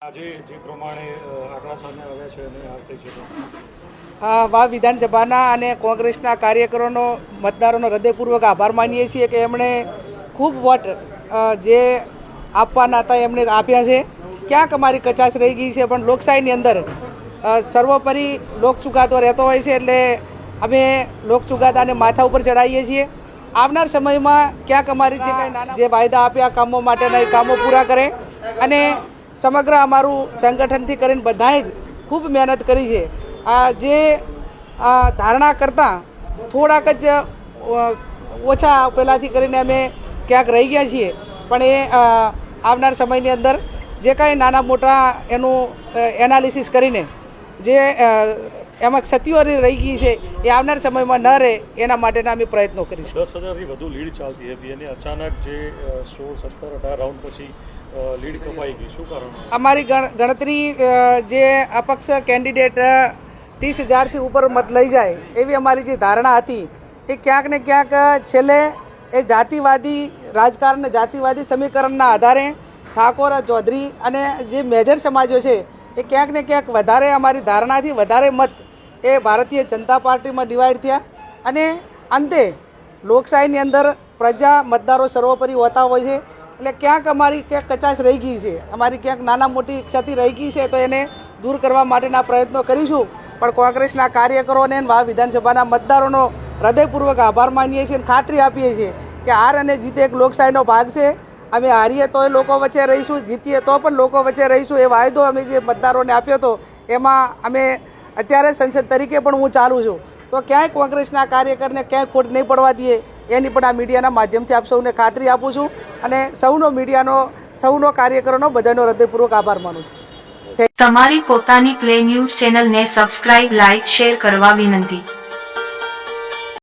આજે જે પ્રમાણે આંકડા સામે આવ્યા છે અને આર્થિક વા વિધાનસભાના અને કોંગ્રેસના કાર્યકરોનો મતદારોનો હૃદયપૂર્વક આભાર માનીએ છીએ કે એમણે ખૂબ વોટ જે આપવાના હતા એમણે આપ્યા છે. ક્યાંક અમારી કચાશ રહી ગઈ છે, પણ લોકશાહીની અંદર સર્વોપરી લોકચુકાદો રહેતો હોય છે, એટલે અમે લોકચુકાદાને માથા ઉપર ચડાવીએ છીએ. આવનાર સમયમાં ક્યાંક અમારી જે કંઈ નાના જે વાયદા આપ્યા કામો માટેના એ કામો પૂરા કરે અને સમગ્ર અમારું સંગઠનથી કરીને બધાએ જ ખૂબ મહેનત કરી છે. જે ધારણા કરતાં થોડાક જ ઓછા પહેલાંથી કરીને અમે ક્યાંક રહી ગયા છીએ, પણ એ આવનાર સમયની અંદર જે કાંઈ નાના મોટા એનું એનાલિસિસ કરીને જે એમાં ક્ષતિઓ રહી ગઈ છે એ આવનાર સમયમાં ન રહે એના માટેના અમે પ્રયત્નો કરીશું. 10,000થી વધુ લીડ ચાલતી હતી અને અચાનક જે 16, 17, 18 રાઉન્ડ પછી લીડ કપાઈ ગઈ, શું કારણ? અમારી ગણતરી જે અપક્ષ કેન્ડિડેટ 30,000થી ઉપર મત લઈ જાય એવી અમારી જે ધારણા હતી એ ક્યાંક ને ક્યાંક છેલ્લે એ જાતિવાદી રાજકારણ, જાતિવાદી સમીકરણના આધારે ઠાકોર, ચૌધરી અને જે મેજર સમાજો છે એ ક્યાંક ને ક્યાંક વધારે અમારી ધારણાથી વધારે મત એ ભારતીય જનતા પાર્ટીમાં ડિવાઈડ થયા અને અંતે લોકશાહીની અંદર પ્રજા મતદારો સર્વોપરી હોતા હોય છે. એટલે ક્યાંક અમારી ક્યાંક કચાશ રહી ગઈ છે, અમારી ક્યાંક નાના મોટી ક્ષતિ રહી ગઈ છે, તો એને દૂર કરવા માટેના પ્રયત્નો કરીશું. પણ કોંગ્રેસના કાર્યકરોને વિધાનસભાના મતદારોનો હૃદયપૂર્વક આભાર માનીએ છીએ અને ખાતરી આપીએ છીએ કે હાર અને જીત એક લોકશાહીનો ભાગ છે. અમે હારીએ તોય લોકો વચ્ચે રહીશું, જીતીએ તો પણ લોકો વચ્ચે રહીશું. એ વાયદો અમે જે મતદારોને આપ્યો હતો એમાં અમે અત્યારે સંસદ તરીકે પણ હું ચાલું છું, તો ક્યાંય કોંગ્રેસના કાર્યકરને ક્યાંય ખોટ નહીં પડવા દઈએ એની પણ આ મીડિયાના માધ્યમથી આપ સૌને ખાતરી આપું છું અને સૌનો કાર્યકરોનો બધાનો હૃદયપૂર્વક આભાર માનું છું. તમારી પોતાની પ્લે ન્યૂઝ ચેનલને સબસ્ક્રાઇબ, લાઇક, શેર કરવા વિનંતી.